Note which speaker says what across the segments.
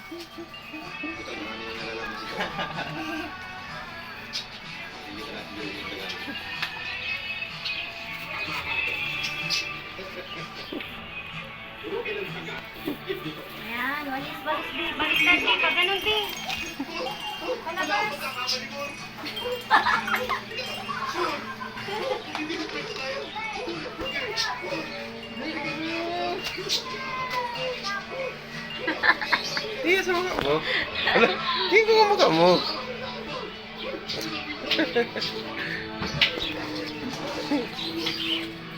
Speaker 1: Ito, marami nang nalalaman si Kaya. Hindi ka natin yung nalalaman.
Speaker 2: Ayan, walis, balis, di. Balik na, di. Pag ganun, di. Palabas.
Speaker 3: Iya sa mukha mo. Ala, tingin ko nga mukha mo.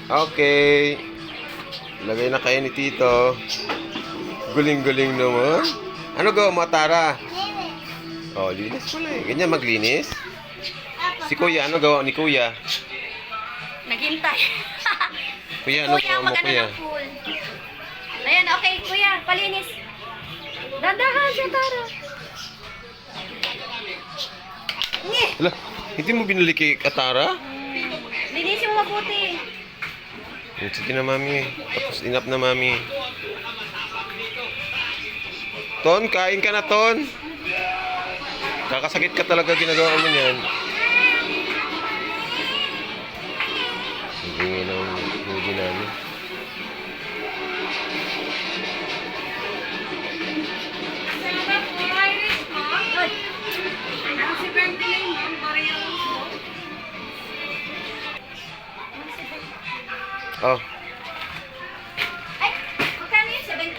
Speaker 3: Okay. Lagay na kayo ni Tito. Guling-guling naman. Ano gawa mo, Tara? Oh, linis pala eh. Ganyan maglinis? Si Kuya, ano gawa ni Kuya?
Speaker 2: Naghintay.
Speaker 3: Kuya, ano
Speaker 2: Kuya,
Speaker 3: gawa mo,
Speaker 2: magano
Speaker 3: Kuya?
Speaker 2: ng pool. Ayan, okay, Kuya, palinis. Dandahan siya, Tara.
Speaker 3: Ala, hindi mo binili kay Tara?
Speaker 2: Linisin mo mabuti.
Speaker 3: Sige na, Mami. Tapos enough na, Mami. Ton, kain ka na, Ton. Kakasakit ka talaga ginagawa mo niyan. Hindi nga ng hindi namin. Oh,
Speaker 2: Ay, magkano yun? 79?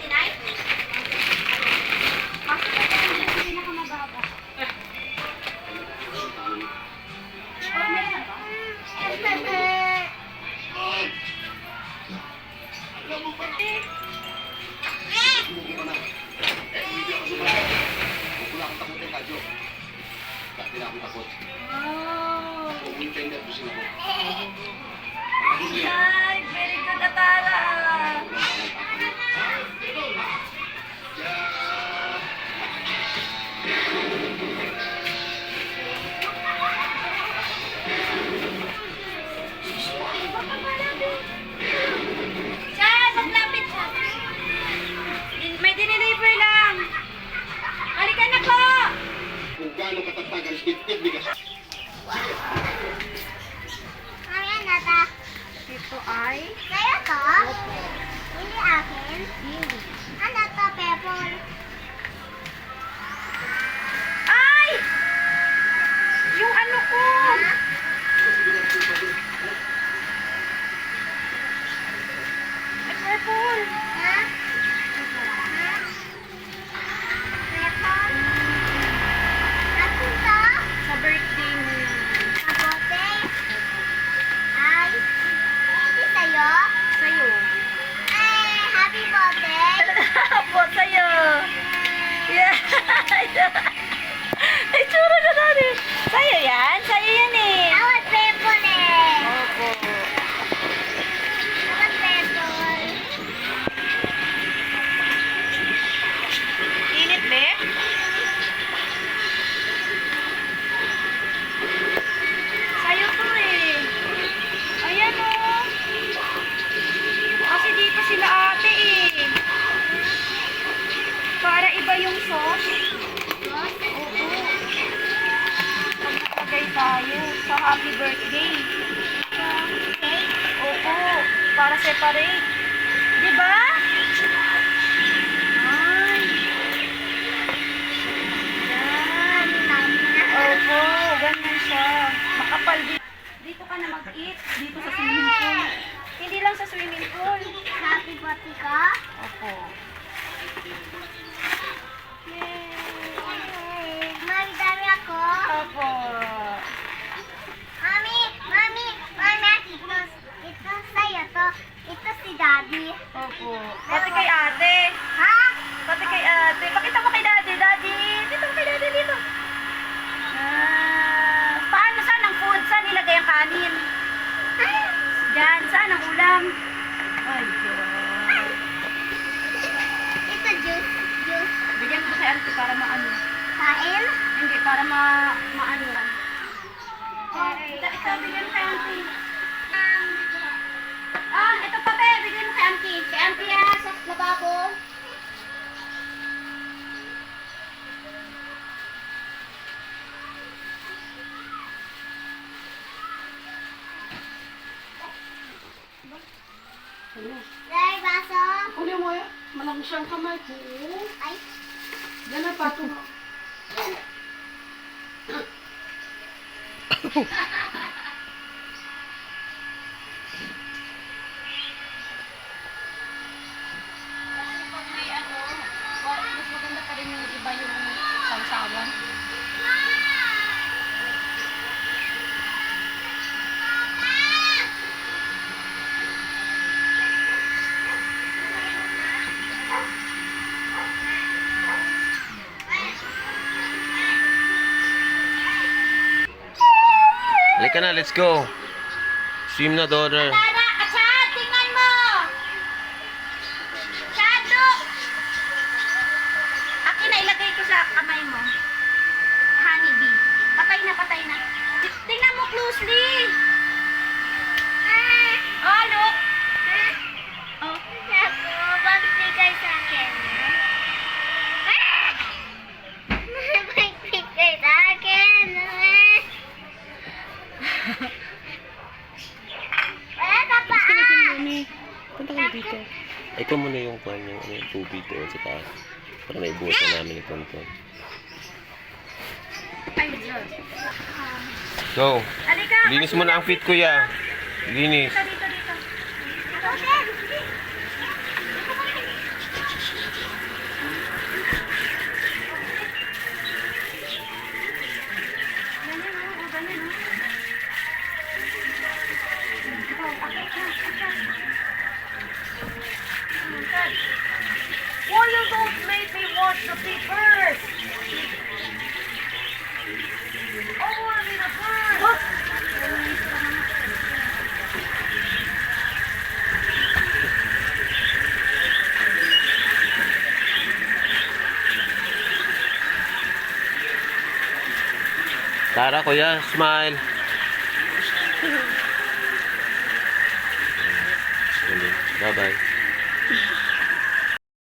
Speaker 2: Bakit ito yung pinakamababa? Oh, meron ba?
Speaker 1: Wala akong takutin ka, Jo. Dati na ako takot.
Speaker 2: Oh.
Speaker 1: Pumunta yung nervosin ako.
Speaker 2: Ay, very good, Atara. Siya, maglapit siya. May dineliver lang. Halika na po.
Speaker 1: Kung gaano katatag ang tip-tip ni Gas.
Speaker 2: Ayan na ta. Ito ay? Kaya to? Hindi akin? Hindi. Ano to, Pepon? Ay! Yung ano ko! Ay, purple! Ha? Pepon? Ano to? Sa birthday mo. Sa birthday? Ay, hindi sa'yo? Sa'yo. Ay, happy birthday! Po sa'yo! Yeah! Ay, tsura na natin! Sa'yo yan? Sa'yo yan eh! Awat pepon eh! Opo. Awat pepon. Init, be? Sa'yo to eh. Ayan o. Kasi dito sila ate eh. Para iba yung sauce. Sauce? Oo. Pag nakagay tayo sa happy birthday. Cake? Oo. Para separate. Diba? Ay. Yan. Opo. Ganyan siya. Makapal dito. Dito ka na mag-eat. Dito sa swimming pool. Hindi lang sa swimming pool. Happy birthday ka? Opo. Yay! Mami, dami ako? Opo. Mami, ito sa'yo to. Ito si Daddy. Opo. Pati kay ate. Ha? Pati kay ate. Pakita mo kay Daddy. Daddy, dito kay Daddy dito. Paano saan ang food? Saan nilagay ang kanin? Diyan. Saan ang ulam? Ay, God. Ito juice. Bigyan ko kay auntie para maano. Kain? Hindi, para maano lang. Ito, bigyan mo kay auntie. Ito pa, bigyan mo kay auntie. Kay auntie sa lababo.
Speaker 4: Ano?
Speaker 2: Dai, baso.
Speaker 4: Kunin mo yan. Malaki siyang kamay ko.
Speaker 2: Ay.
Speaker 4: Yan na, pato mo.
Speaker 2: Pag may ano, mas maganda pa rin yung iba yung sausawan.
Speaker 3: Halika na, let's go. Swim na, daughter.
Speaker 2: Tara, Chad, tingnan mo! Chad, look! Akin na, ilagay ko sa kamay mo. Honeybee. Patay na, patay na. Tingnan mo closely. Oh, look. Oh. Ako, magbigay sa akin. Magbigay sa akin. Wala na pa.
Speaker 4: Punta kayo dito.
Speaker 3: Ikaw muna yung kwan yung tubig doon sa taas. Para naibusan namin ni Tonton.
Speaker 2: Ay, Diyos.
Speaker 3: Go.
Speaker 2: Halika.
Speaker 3: Linis mo na ang feet, kuya. Linis.
Speaker 2: Dito, dito, dito. Ganyan, oh, ganyan, oh. Oh, akit na, akit. Why you don't make me wash the papers? Oh, I need a bird.
Speaker 3: Tara, kuya. Smile. Bye-bye.